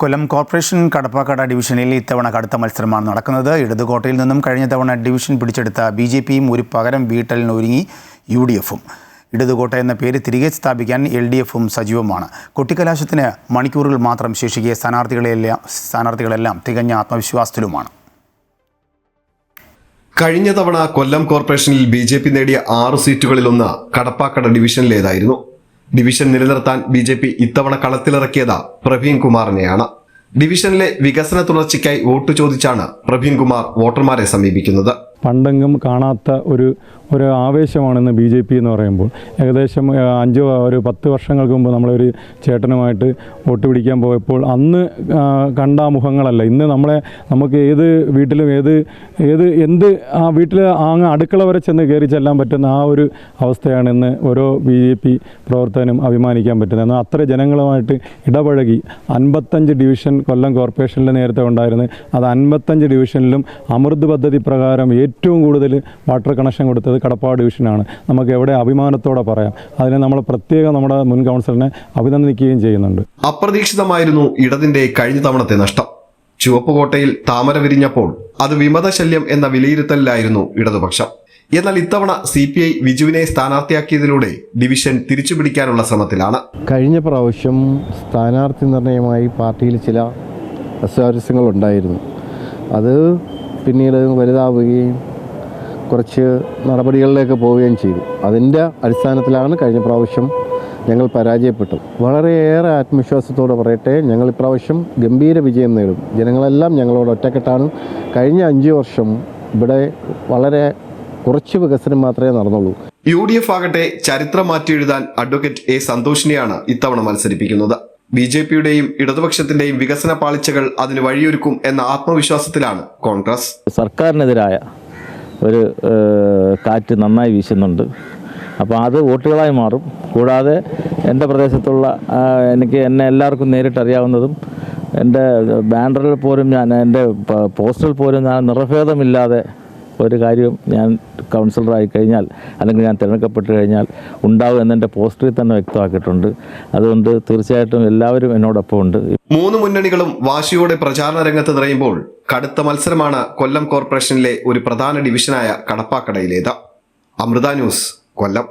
കൊല്ലം corporation Kadappakada ഡിവിഷനിൽ ഇത്തവണ കടുത്ത മത്സരമാണ് നടക്കുന്നത്. ഇടതുകോട്ടയിൽ നിന്നും കഴിഞ്ഞ തവണ ഡിവിഷൻ പിടിച്ചെടുത്ത BJPയും ഒരു പകരം വീട്ടലിനൊരുങ്ങി UDFും. ഇടതുകോട്ട എന്ന പേര് തിരികെ സ്ഥാപിക്കാൻ LDFും സജീവമാണ്. കൊട്ടിക്കലാശത്തിന് മണിക്കൂറുകൾ മാത്രം ശേഷിക്കെ സ്ഥാനാർത്ഥികളെല്ലാം തികഞ്ഞ ആത്മവിശ്വാസത്തിലുമാണ്. കഴിഞ്ഞ തവണ കൊല്ലം കോർപ്പറേഷനിൽ BJP നേടിയ 6 സീറ്റുകളിലൊന്ന് കടപ്പാക്കട ഡിവിഷനിലേതായിരുന്നു. ഡിവിഷൻ നിലനിർത്താൻ BJP ഇത്തവണ കളത്തിലിറക്കിയത് പ്രവീൺ കുമാറിനെയാണ്. ഡിവിഷനിലെ വികസന തുടർച്ചയ്ക്കായി വോട്ട് ചോദിച്ചാണ് പ്രവീൺ കുമാർ വോട്ടർമാരെ സമീപിക്കുന്നത്. പണ്ടെങ്കും കാണാത്ത ഒരു ആവേശമാണെന്ന് BJP എന്ന് പറയുമ്പോൾ ഏകദേശം 10 വർഷങ്ങൾക്ക് മുമ്പ് നമ്മളൊരു ചേട്ടനുമായിട്ട് വോട്ട് പിടിക്കാൻ പോയപ്പോൾ അന്ന് കണ്ട മുഖങ്ങളല്ല ഇന്ന് നമുക്ക് ഏത് വീട്ടിലും എന്ത് ആ വീട്ടിൽ അങ്ങ് അടുക്കള വരെ ചെന്ന് കയറി ചെല്ലാൻ പറ്റുന്ന ആ ഒരു അവസ്ഥയാണ് ഇന്ന് ഓരോ BJP പ്രവർത്തകനും അഭിമാനിക്കാൻ പറ്റുന്നത്. എന്നാൽ അത്ര ജനങ്ങളുമായിട്ട് ഇടപഴകി 55 ഡിവിഷൻ കൊല്ലം കോർപ്പറേഷനിൽ നേരത്തെ ഉണ്ടായിരുന്നു. അത് 55 ഡിവിഷനിലും അമൃത് പദ്ധതി പ്രകാരം ഏറ്റവും കൂടുതൽ വാട്ടർ കണക്ഷൻ കൊടുത്തത് കടപ്പാട് ഡിവിഷനാണ്. നമുക്ക് എവിടെ അഭിമാനത്തോടെ പറയാം. അതിനെ നമ്മൾ പ്രത്യേകം നമ്മുടെ മുൻ കൗൺസിലറിനെ അഭിനന്ദിക്കുകയും ചെയ്യുന്നുണ്ട്. അപ്രതീക്ഷിതമായിരുന്നു ഇടതിന്റെ കഴിഞ്ഞ തവണത്തെ നഷ്ടം. ചുവപ്പുകോട്ടയിൽ താമര വിരിഞ്ഞപ്പോൾ അത് വിമതശല്യം എന്ന വിലയിരുത്തലിലായിരുന്നു ഇടതുപക്ഷം. എന്നാൽ ഇത്തവണ CPI വിജുവിനെ സ്ഥാനാർത്ഥിയാക്കിയതിലൂടെ ഡിവിഷൻ തിരിച്ചുപിടിക്കാനുള്ള ശ്രമത്തിലാണ്. കഴിഞ്ഞ പ്രാവശ്യം സ്ഥാനാർത്ഥി നിർണയമായി പാർട്ടിയിൽ ചില അസ്വാരസ്യങ്ങൾ ഉണ്ടായിരുന്നു. അത് പിന്നീട് വലുതാവുകയും കുറച്ച് നടപടികളിലേക്ക് പോവുകയും ചെയ്തു. അതിൻ്റെ അടിസ്ഥാനത്തിലാണ് കഴിഞ്ഞ പ്രാവശ്യം ഞങ്ങൾ പരാജയപ്പെട്ടു. വളരെയേറെ ആത്മവിശ്വാസത്തോടെ പറയട്ടെ, ഞങ്ങൾ ഇപ്രാവശ്യം ഗംഭീര വിജയം നേടും. ജനങ്ങളെല്ലാം ഞങ്ങളോട് ഒറ്റക്കെട്ടാണ്. കഴിഞ്ഞ 5 വർഷം ഇവിടെ വളരെ കുറച്ച് വികസനം മാത്രമേ നടന്നുള്ളൂ. UDF ആകട്ടെ ചരിത്രം മാറ്റിയെഴുതാൻ അഡ്വക്കേറ്റ് A സന്തോഷിനെയാണ് ഇത്തവണ മത്സരിപ്പിക്കുന്നത്. BJPയുടെയും ഇടതുപക്ഷത്തിന്റെയും വികസന പാളിച്ചകൾ അതിന് വഴിയൊരുക്കും എന്ന ആത്മവിശ്വാസത്തിലാണ് കോൺഗ്രസ്. സർക്കാരിനെതിരായ ഒരു കാറ്റ് നന്നായി വീശുന്നുണ്ട്. അപ്പോൾ അത് വോട്ടുകളായി മാറും. കൂടാതെ എൻ്റെ പ്രദേശത്തുള്ള എന്നെ എല്ലാവർക്കും നേരിട്ടറിയാവുന്നതും എൻ്റെ ബാനറിൽ പോലും എൻ്റെ പോസ്റ്ററിൽ പോലും ഞാൻ നിറഭേദമില്ലാതെ ഒരു കാര്യം ഞാൻ കൗൺസിലറായി കഴിഞ്ഞാൽ അല്ലെങ്കിൽ ഞാൻ തിരഞ്ഞെടുക്കപ്പെട്ട് കഴിഞ്ഞാൽ ഉണ്ടാവും എന്നെൻ്റെ പോസ്റ്ററിൽ തന്നെ വ്യക്തമാക്കിയിട്ടുണ്ട്. അതുകൊണ്ട് തീർച്ചയായിട്ടും എല്ലാവരും എന്നോടൊപ്പം ഉണ്ട്. 3 മുന്നണികളും വാശിയോടെ പ്രചാരണ രംഗത്ത് നിറയുമ്പോൾ കടുത്ത മത്സരമാണ് കൊല്ലം കോർപ്പറേഷനിലെ ഒരു പ്രധാന ഡിവിഷനായ കടപ്പാക്കടയിലേത്. അമൃത ന്യൂസ്, കൊല്ലം.